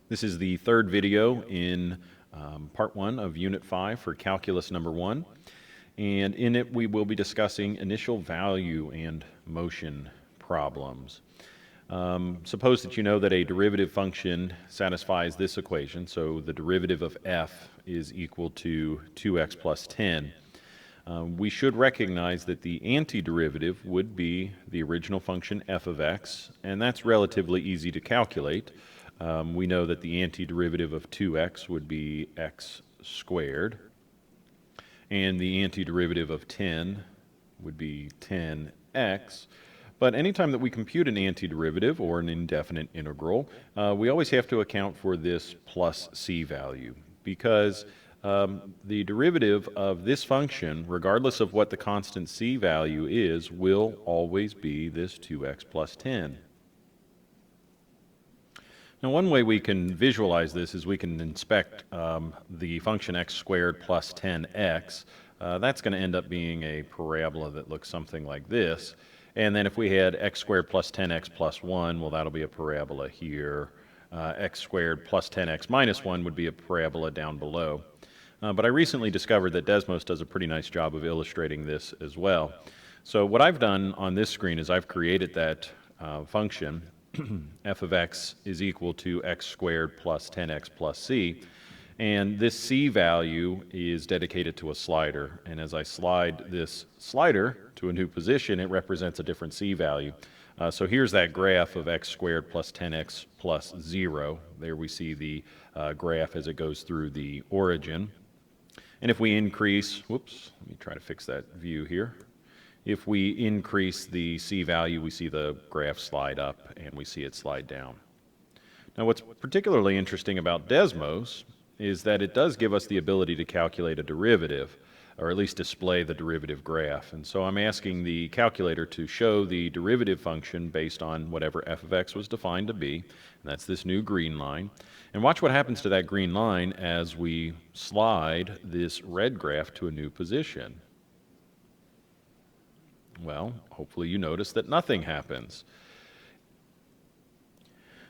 This is the third video in part 1 of Unit 5 for Calculus number 1, and in it we will be discussing initial value and motion problems. Suppose that you know that a derivative function satisfies this equation, so the derivative of f is equal to 2x plus 10. We should recognize that the antiderivative would be the original function f of x, and that's relatively easy to calculate. We know that the antiderivative of 2x would be x squared, and the antiderivative of 10 would be 10x. But anytime that we compute an antiderivative or an indefinite integral, we always have to account for this plus c value, because the derivative of this function, regardless of what the constant c value is, will always be this 2x plus 10. Now, one way we can visualize this is we can inspect the function x squared plus 10x. That's going to end up being a parabola that looks something like this. And then if we had x squared plus 10x plus 1, well, that'll be a parabola here. X squared plus 10x minus 1 would be a parabola down below. But I recently discovered that Desmos does a pretty nice job of illustrating this as well. So what I've done on this screen is I've created that function f of x is equal to x squared plus 10x plus c, and this c value is dedicated to a slider, and as I slide this slider to a new position, it represents a different c value. So here's that graph of x squared plus 10x plus 0. There we see the graph as it goes through the origin. And if we increase, whoops, let me try to fix that view here. If we increase the c value, we see the graph slide up and we see it slide down. Now, what's particularly interesting about Desmos is that it does give us the ability to calculate a derivative, or at least display the derivative graph. And so I'm asking the calculator to show the derivative function based on whatever f of x was defined to be, and that's this new green line. And watch what happens to that green line as we slide this red graph to a new position. Well, hopefully you notice that nothing happens.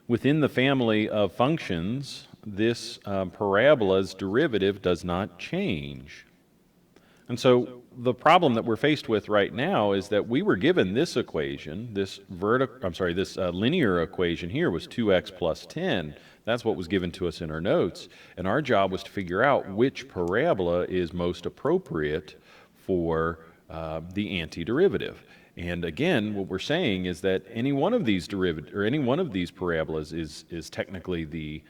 Within the family of functions, this parabola's derivative does not change. And so the problem that we're faced with right now is that we were given this equation, this linear equation here was 2x plus 10. That's what was given to us in our notes. And our job was to figure out which parabola is most appropriate for the antiderivative. And again, what we're saying is that any one of these parabolas is technically the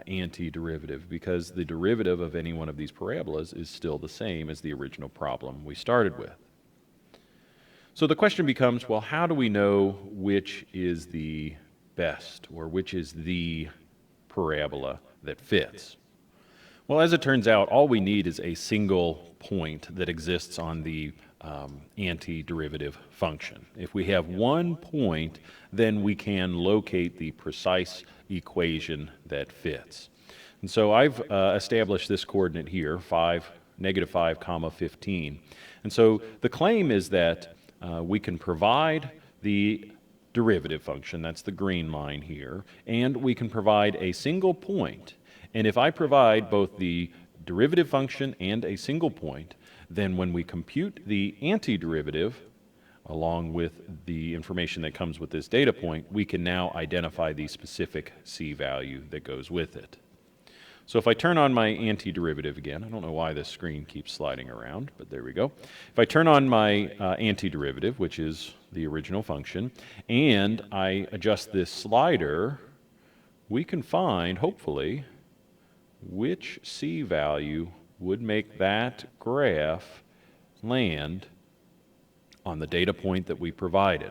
antiderivative, because the derivative of any one of these parabolas is still the same as the original problem we started with. So the question becomes, well, how do we know which is the best, or which is the parabola that fits? Well, as it turns out, all we need is a single point that exists on the antiderivative function. If we have one point, then we can locate the precise equation that fits. And so I've established this coordinate here, negative 5, comma 15. And so the claim is that we can provide the derivative function, that's the green line here, and we can provide a single point. And if I provide both the derivative function and a single point, then when we compute the antiderivative, along with the information that comes with this data point, we can now identify the specific c value that goes with it. So if I turn on my antiderivative again, I don't know why this screen keeps sliding around, but there we go. If I turn on my antiderivative, which is the original function, and I adjust this slider, we can find, hopefully, which c value would make that graph land on the data point that we provided.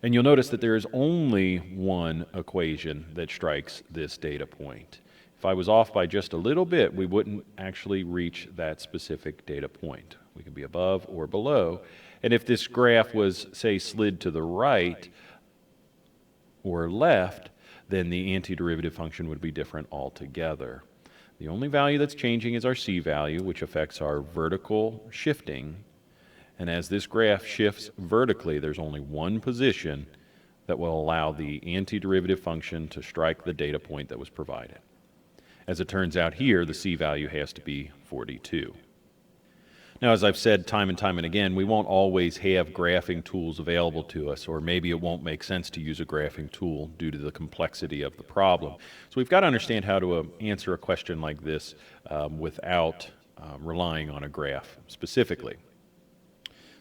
And you'll notice that there is only one equation that strikes this data point. If I was off by just a little bit, we wouldn't actually reach that specific data point. We could be above or below. And if this graph was, say, slid to the right or left, then the antiderivative function would be different altogether. The only value that's changing is our c value, which affects our vertical shifting. And as this graph shifts vertically, there's only one position that will allow the antiderivative function to strike the data point that was provided. As it turns out here, the C value has to be 42. Now, as I've said time and time and again, we won't always have graphing tools available to us, or maybe it won't make sense to use a graphing tool due to the complexity of the problem. So we've got to understand how to answer a question like this without relying on a graph specifically.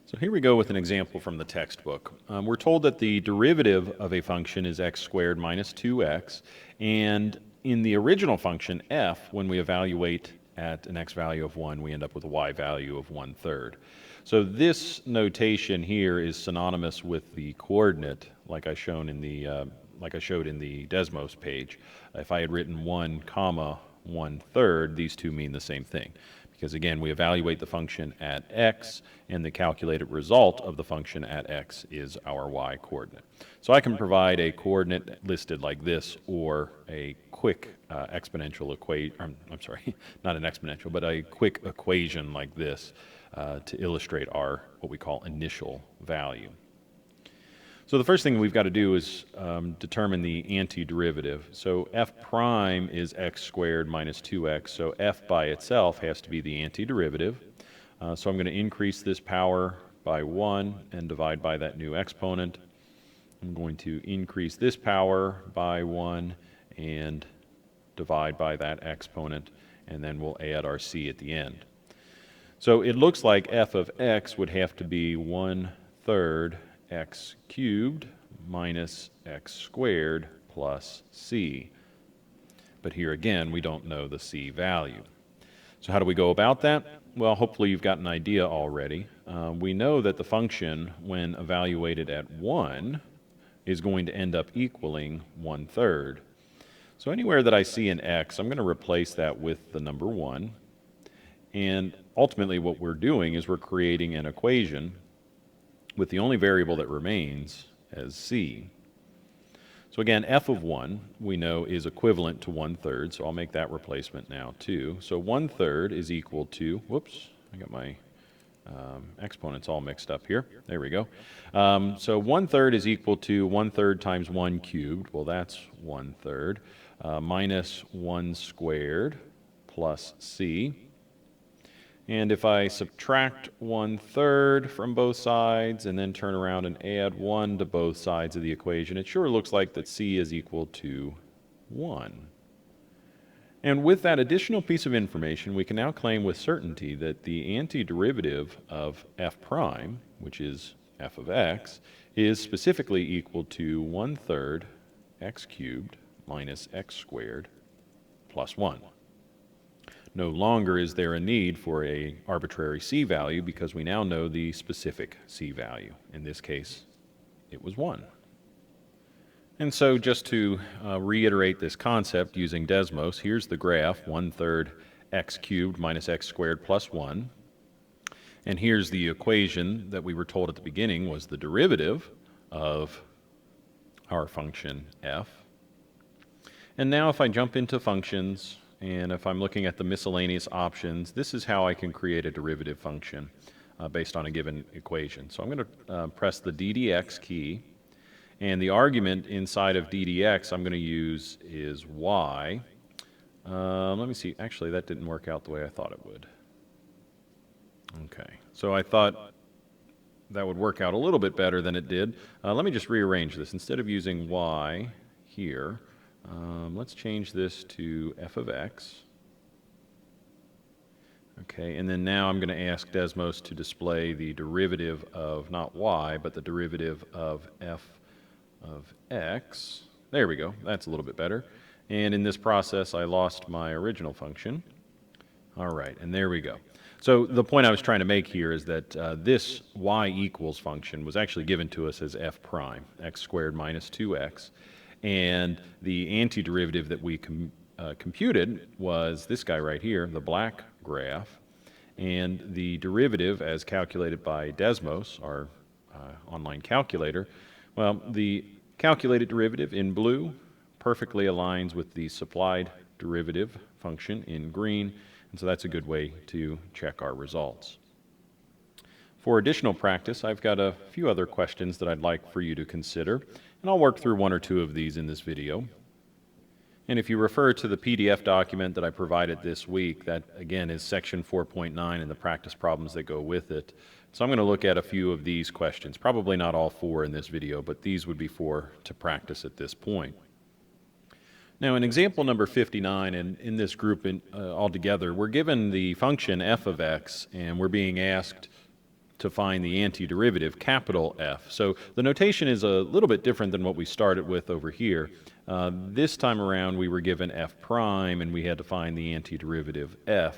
So here we go with an example from the textbook. We're told that the derivative of a function is x squared minus 2x, and in the original function f, when we evaluate at an x value of 1, we end up with a y value of 1/3. So this notation here is synonymous with the coordinate, like I showed in the Desmos page. If I had written 1 comma 1/3, these two mean the same thing. Because again, we evaluate the function at x, and the calculated result of the function at x is our y coordinate. So I can provide a coordinate listed like this, or a quick exponential equation, I'm sorry, not an exponential, but a quick equation like this to illustrate our, what we call, initial value. So the first thing we've got to do is determine the antiderivative. So f prime is x squared minus 2x, so f by itself has to be the antiderivative. So I'm going to increase this power by 1 and divide by that new exponent. I'm going to increase this power by 1 and divide by that exponent, and then we'll add our c at the end. So it looks like f of x would have to be 1/3 x cubed minus x squared plus c. But here again, we don't know the c value. So how do we go about that? Well, hopefully you've got an idea already. We know that the function, when evaluated at 1, is going to end up equaling 1/3. So anywhere that I see an x, I'm going to replace that with the number 1. And ultimately what we're doing is we're creating an equation with the only variable that remains as c. So again, f of 1, we know, is equivalent to 1/3, so I'll make that replacement now too. So 1/3 is equal to, whoops, I got my exponents all mixed up here. There we go. So 1/3 is equal to 1/3 times 1 cubed, well that's 1/3, minus 1 squared plus c. And if I subtract 1/3 from both sides and then turn around and add 1 to both sides of the equation, it sure looks like that c is equal to 1. And with that additional piece of information, we can now claim with certainty that the antiderivative of f prime, which is f of x, is specifically equal to 1/3 x cubed minus x squared plus 1. No longer is there a need for an arbitrary c value because we now know the specific c value. In this case, it was 1. And so just to reiterate this concept using Desmos, here's the graph, 1/3 x cubed minus x squared plus 1. And here's the equation that we were told at the beginning was the derivative of our function f. And now if I jump into functions, and if I'm looking at the miscellaneous options, this is how I can create a derivative function based on a given equation. So I'm going to press the ddx key, and the argument inside of ddx I'm going to use is y. Let me see, actually that didn't work out the way I thought it would. Okay, so I thought that would work out a little bit better than it did. Let me just rearrange this. Instead of using y here, let's change this to f of x. Okay, and then now I'm going to ask Desmos to display the derivative of not y, but the derivative of f of x. There we go, that's a little bit better. And in this process, I lost my original function. All right, and there we go. So the point I was trying to make here is that this y equals function was actually given to us as f prime, x squared minus 2x. And the antiderivative that we computed was this guy right here, the black graph. And the derivative, as calculated by Desmos, our online calculator, well, the calculated derivative in blue perfectly aligns with the supplied derivative function in green, and so that's a good way to check our results. For additional practice, I've got a few other questions that I'd like for you to consider. And I'll work through one or two of these in this video. And if you refer to the PDF document that I provided this week, that again is section 4.9 and the practice problems that go with it. So I'm going to look at a few of these questions, probably not all four in this video, but these would be four to practice at this point. Now in example number 59, and in this group altogether, we're given the function f of x, and we're being asked to find the antiderivative, capital F. So the notation is a little bit different than what we started with over here. This time around we were given f prime and we had to find the antiderivative f.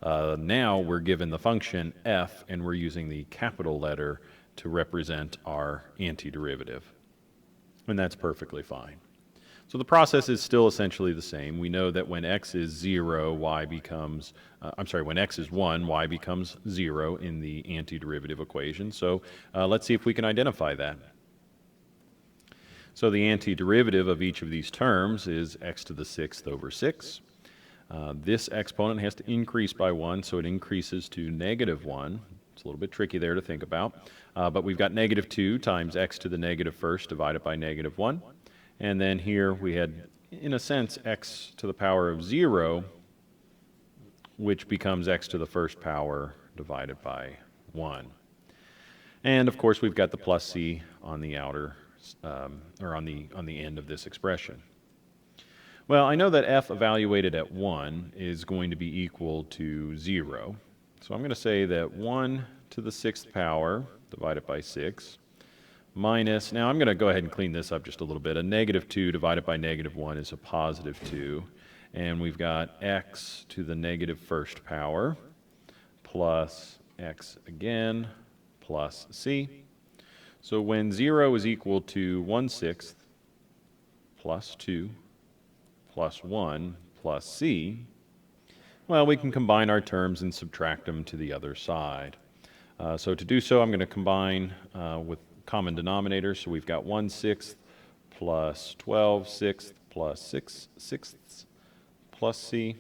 Now we're given the function f and we're using the capital letter to represent our antiderivative. And that's perfectly fine. So the process is still essentially the same. We know that when x is 0, y becomes, when x is 1, y becomes 0 in the antiderivative equation. So let's see if we can identify that. So the antiderivative of each of these terms is x to the 6th over 6. This exponent has to increase by 1, so it increases to negative 1. It's a little bit tricky there to think about. But we've got negative 2 times x to the negative first divided by negative 1. And then here we had, in a sense, x to the power of 0, which becomes x to the first power divided by 1. And of course we've got the plus c on the outer, or on the end of this expression. Well, I know that f evaluated at 1 is going to be equal to 0. So I'm going to say that 1 to the 6th power divided by 6 minus, now I'm going to go ahead and clean this up just a little bit. A negative 2 divided by negative 1 is a positive 2. And we've got x to the negative first power plus x again plus c. So when 0 is equal to 1/6 plus 2 plus 1 plus c, well, we can combine our terms and subtract them to the other side. So to do so, I'm going to combine with common denominator, so we've got 1/6 plus 12/6 plus 6/6 plus c,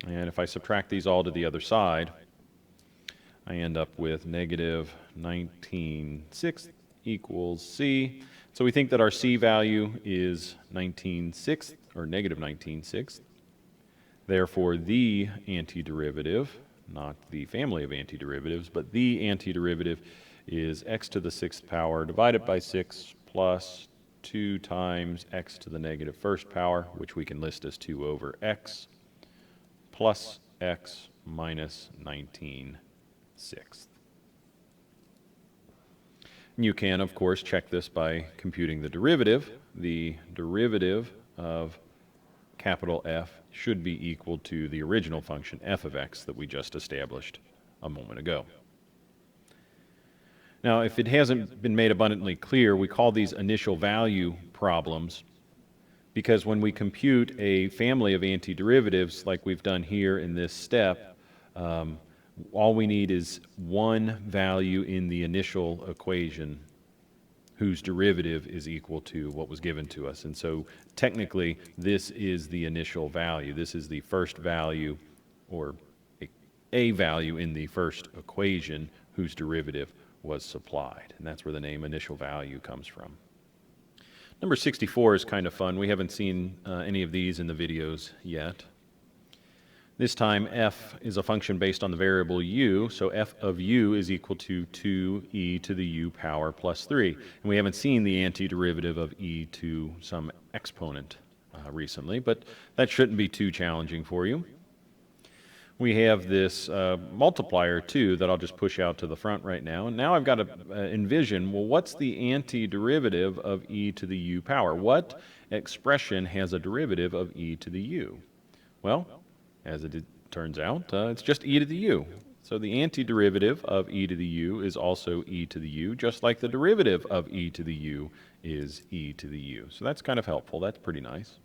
and if I subtract these all to the other side, I end up with negative 19/6 equals c. So we think that our c value is 19/6, or negative 19/6. Therefore, the antiderivative, not the family of antiderivatives, but the antiderivative is x to the 6th power divided by 6 plus 2 times x to the negative first power, which we can list as 2 over x, plus x minus 19/6. You can, of course, check this by computing the derivative. The derivative of capital F should be equal to the original function f of x that we just established a moment ago. Now, if it hasn't been made abundantly clear, we call these initial value problems because when we compute a family of antiderivatives like we've done here in this step, all we need is one value in the initial equation whose derivative is equal to what was given to us. And so technically, this is the initial value. This is the first value, or a value in the first equation whose derivative was supplied. And that's where the name initial value comes from. Number 64 is kind of fun. We haven't seen any of these in the videos yet. This time f is a function based on the variable u, so f of u is equal to 2e to the u power plus 3. And we haven't seen the antiderivative of e to some exponent recently, but that shouldn't be too challenging for you. We have this multiplier too that I'll just push out to the front right now. And now I've got to envision, well, what's the antiderivative of e to the u power? What expression has a derivative of e to the u? Well, as it turns out, it's just e to the u. So the antiderivative of e to the u is also e to the u, just like the derivative of e to the u is e to the u. So that's kind of helpful. That's pretty nice.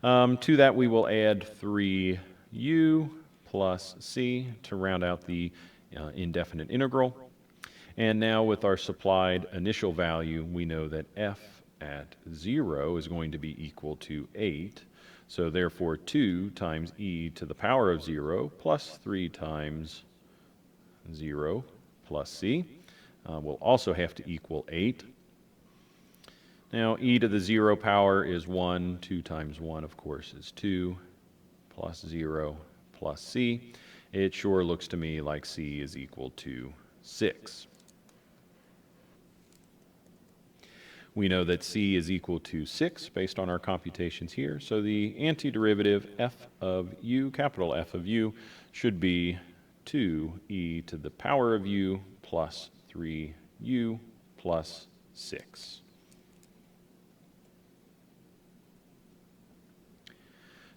To that we will add 3u plus c to round out the indefinite integral. And now with our supplied initial value, we know that f at 0 is going to be equal to 8. So therefore 2 times e to the power of 0 plus 3 times 0 plus c will also have to equal 8. Now, e to the 0 power is 1. 2 times 1, of course, is 2, plus 0 plus c. It sure looks to me like c is equal to 6. We know that c is equal to 6 based on our computations here, so the antiderivative f of u, capital F of u, should be 2e to the power of u plus 3u plus 6.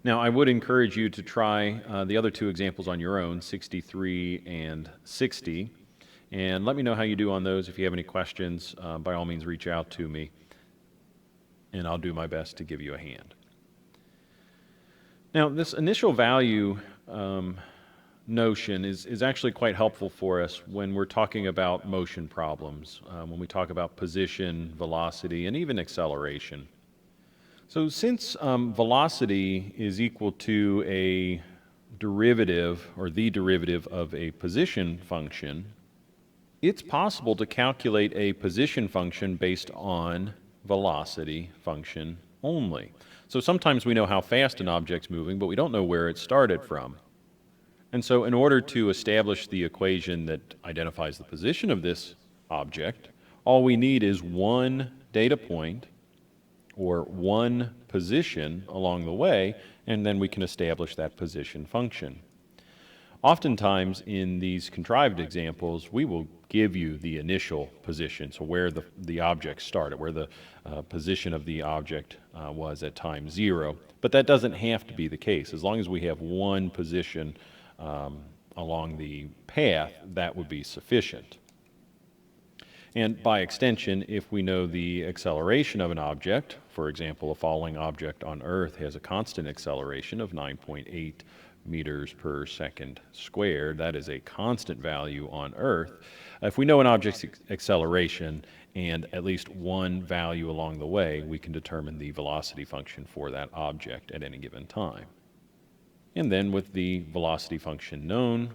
Now, I would encourage you to try the other two examples on your own, 63 and 60, and let me know how you do on those. If you have any questions, by all means reach out to me, and I'll do my best to give you a hand. Now, this initial value notion is actually quite helpful for us when we're talking about motion problems, when we talk about position, velocity, and even acceleration. So since velocity is equal to a derivative, or the derivative of a position function, it's possible to calculate a position function based on velocity function only. So sometimes we know how fast an object's moving, but we don't know where it started from. And so in order to establish the equation that identifies the position of this object, all we need is one data point or one position along the way, and then we can establish that position function. Oftentimes in these contrived examples, we will give you the initial position, so where the object started, where the position of the object was at time 0. But that doesn't have to be the case. As long as we have one position along the path, that would be sufficient. And by extension, if we know the acceleration of an object, for example, a falling object on Earth has a constant acceleration of 9.8 meters per second squared. That is a constant value on Earth. If we know an object's acceleration and at least one value along the way, we can determine the velocity function for that object at any given time. And then with the velocity function known,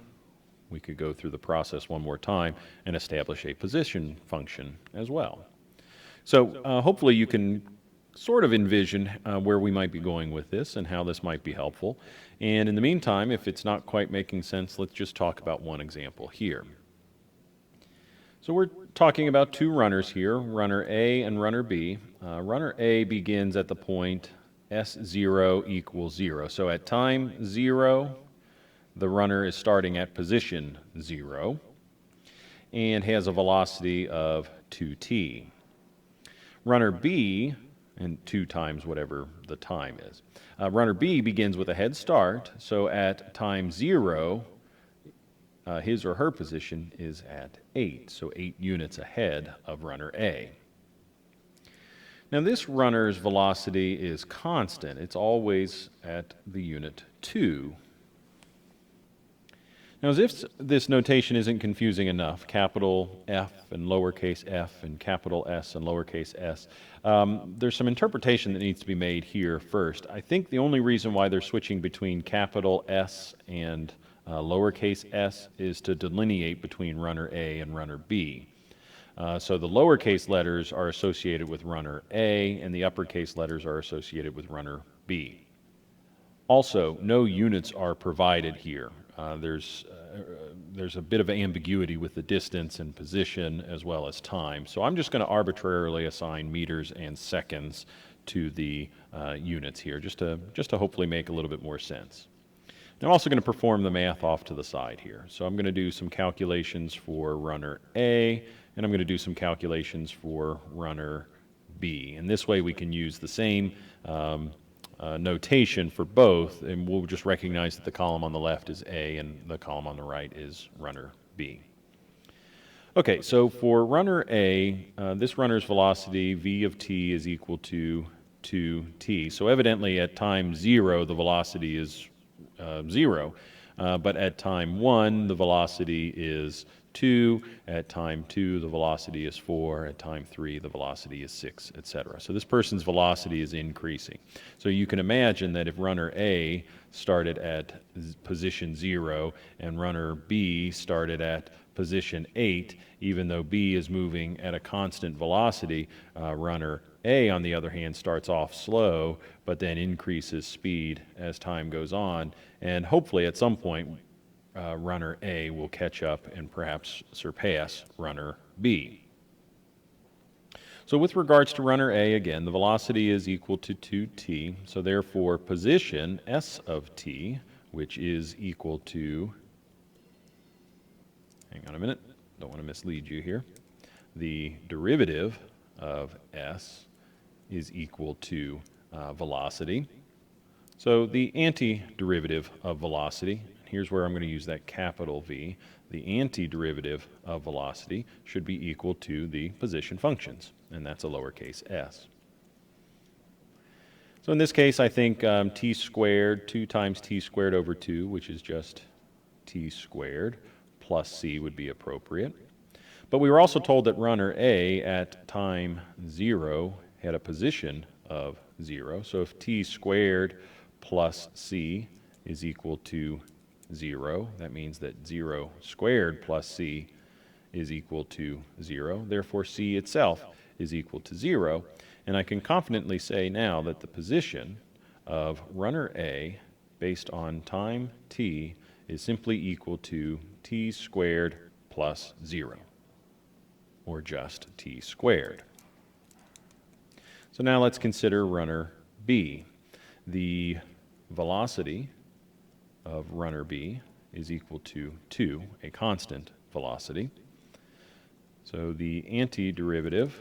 we could go through the process one more time and establish a position function as well. So hopefully you can sort of envision where we might be going with this and how this might be helpful. And in the meantime, if it's not quite making sense, let's just talk about one example here. So we're talking about two runners here, runner A and runner B. Runner A begins at the point S0 equals 0. So at time 0, the runner is starting at position 0 and has a velocity of 2t. Runner B, and 2 times whatever the time is. Runner B begins with a head start, so at time 0, his or her position is at 8, so 8 units ahead of runner A. Now this runner's velocity is constant. It's always at the unit 2. Now, as if this notation isn't confusing enough, capital F and lowercase f and capital S and lowercase s, there's some interpretation that needs to be made here first. I think the only reason why they're switching between capital S and lowercase s is to delineate between runner A and runner B. So the lowercase letters are associated with runner A and the uppercase letters are associated with runner B. Also, no units are provided here. There's a bit of ambiguity with the distance and position as well as time. So I'm just going to arbitrarily assign meters and seconds to the units here, just to hopefully make a little bit more sense. I'm also going to perform the math off to the side here. So I'm going to do some calculations for runner A, and I'm going to do some calculations for runner B. And this way we can use the same notation for both, and we'll just recognize that the column on the left is A and the column on the right is runner B. Okay, so for runner A, this runner's velocity, v of t, is equal to 2t. So evidently at time 0, the velocity is 0, but at time 1, the velocity is 2, at time 2, the velocity is 4, at time 3, the velocity is 6, etc. So this person's velocity is increasing. So you can imagine that if runner A started at position 0 and runner B started at position 8, even though B is moving at a constant velocity, runner A, on the other hand, starts off slow, but then increases speed as time goes on, and hopefully at some point, runner A will catch up and perhaps surpass runner B. So with regards to runner A, again, the velocity is equal to 2t, so therefore position s of t, which is equal to, hang on a minute, don't want to mislead you here, the derivative of s is equal to velocity. So the antiderivative of velocity, here's where I'm going to use that capital V, the antiderivative of velocity should be equal to the position functions, and that's a lowercase s. So in this case, I think t squared, 2 times t squared over 2, which is just t squared, plus c would be appropriate. But we were also told that runner A at time 0 had a position of 0. So if t squared plus c is equal to 0, that means that 0 squared plus c is equal to 0. Therefore, c itself is equal to 0. And I can confidently say now that the position of runner A based on time t is simply equal to t squared plus 0, or just t squared. So now let's consider runner B. The velocity of runner B is equal to 2, a constant velocity. So the antiderivative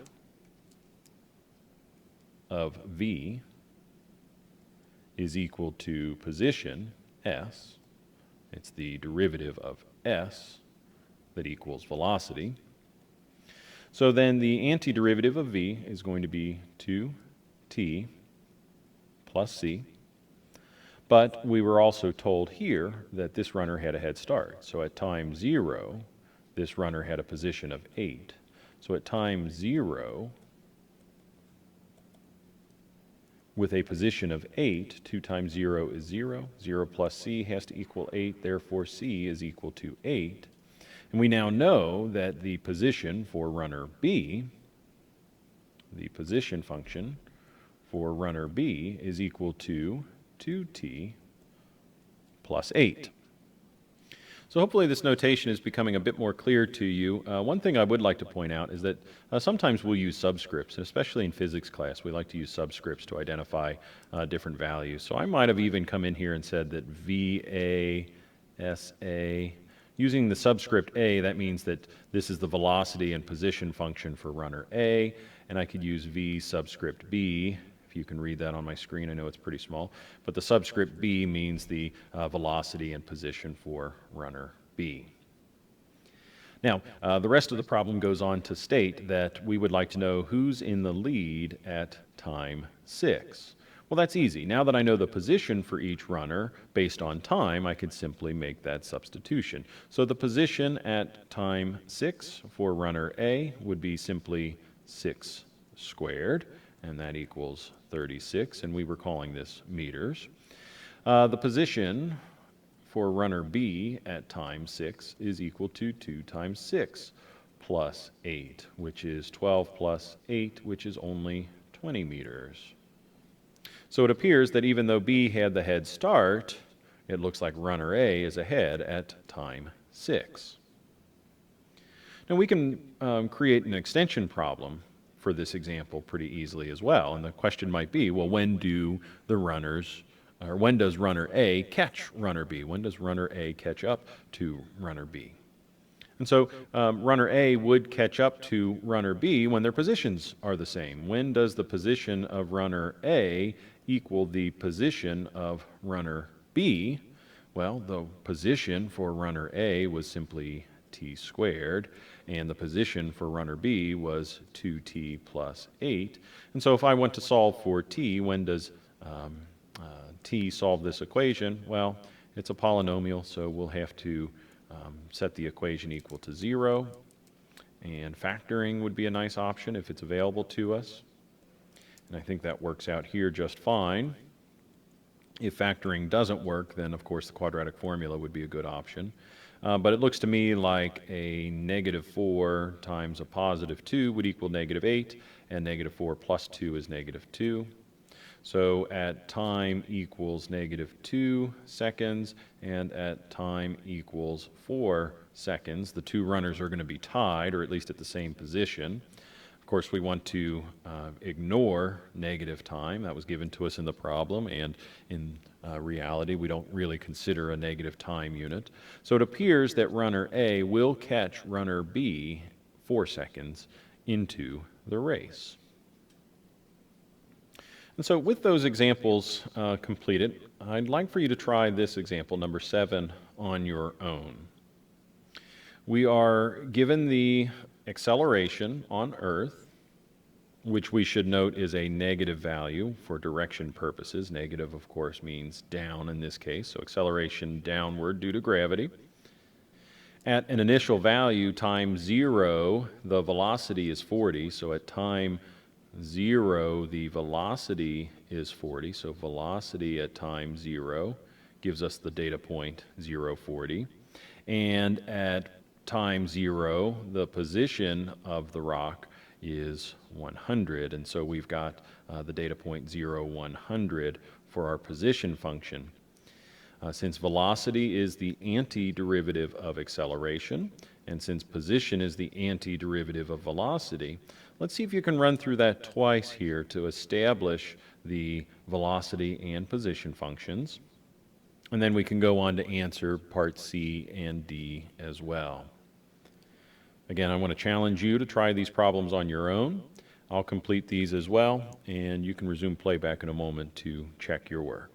of V is equal to position s. It's the derivative of s that equals velocity. So then the antiderivative of V is going to be 2t plus c. But we were also told here that this runner had a head start. So at time 0, this runner had a position of 8. So at time 0, with a position of 8, 2 times 0 is 0. 0 plus c has to equal 8. Therefore, c is equal to 8. And we now know that the position for runner B, the position function for runner B, is equal to 2t plus 8. So hopefully this notation is becoming a bit more clear to you. One thing I would like to point out is that sometimes we'll use subscripts, and especially in physics class, we like to use subscripts to identify different values. So I might have even come in here and said that VA, SA, using the subscript A, that means that this is the velocity and position function for runner A, and I could use V subscript B. If you can read that on my screen, I know it's pretty small, but the subscript B means the velocity and position for runner B. Now, the rest of the problem goes on to state that we would like to know who's in the lead at time 6. Well, that's easy. Now that I know the position for each runner based on time, I could simply make that substitution. So the position at time 6 for runner A would be simply 6 squared, and that equals 36, and we were calling this meters. The position for runner B at time 6 is equal to 2 times 6 plus 8, which is 12 plus 8, which is only 20 meters. So it appears that even though B had the head start, it looks like runner A is ahead at time 6. Now we can create an extension problem for this example pretty easily as well. And the question might be, well, when does runner A catch runner B? When does runner A catch up to runner B? And so runner A would catch up to runner B when their positions are the same. When does the position of runner A equal the position of runner B? Well, the position for runner A was simply t squared, and the position for runner B was 2t plus 8. And so if I want to solve for t, when does t solve this equation? Well, it's a polynomial, so we'll have to set the equation equal to 0, and factoring would be a nice option if it's available to us. And I think that works out here just fine. If factoring doesn't work, then of course the quadratic formula would be a good option. but it looks to me like a negative 4 times a positive 2 would equal negative 8, and negative 4 plus 2 is negative 2. So at time equals negative 2 seconds, and at time equals 4 seconds, the two runners are going to be tied, or at least at the same position. Of course, we want to ignore negative time. That was given to us in the problem, and in reality, we don't really consider a negative time unit. So it appears that runner A will catch runner B 4 seconds into the race. And so with those examples completed, I'd like for you to try this example, number 7, on your own. We are given the acceleration on Earth, which we should note is a negative value for direction purposes. Negative, of course, means down in this case, so acceleration downward due to gravity. At an initial value, time 0, the velocity is 40, so at time 0, the velocity is 40, so velocity at time 0 gives us the data point 0, 40. And at time 0, the position of the rock is 100, and so we've got the data point 0, 100 for our position function. Since velocity is the antiderivative of acceleration, and since position is the antiderivative of velocity, let's see if you can run through that twice here to establish the velocity and position functions. And then we can go on to answer part C and D as well. Again, I want to challenge you to try these problems on your own. I'll complete these as well, and you can resume playback in a moment to check your work.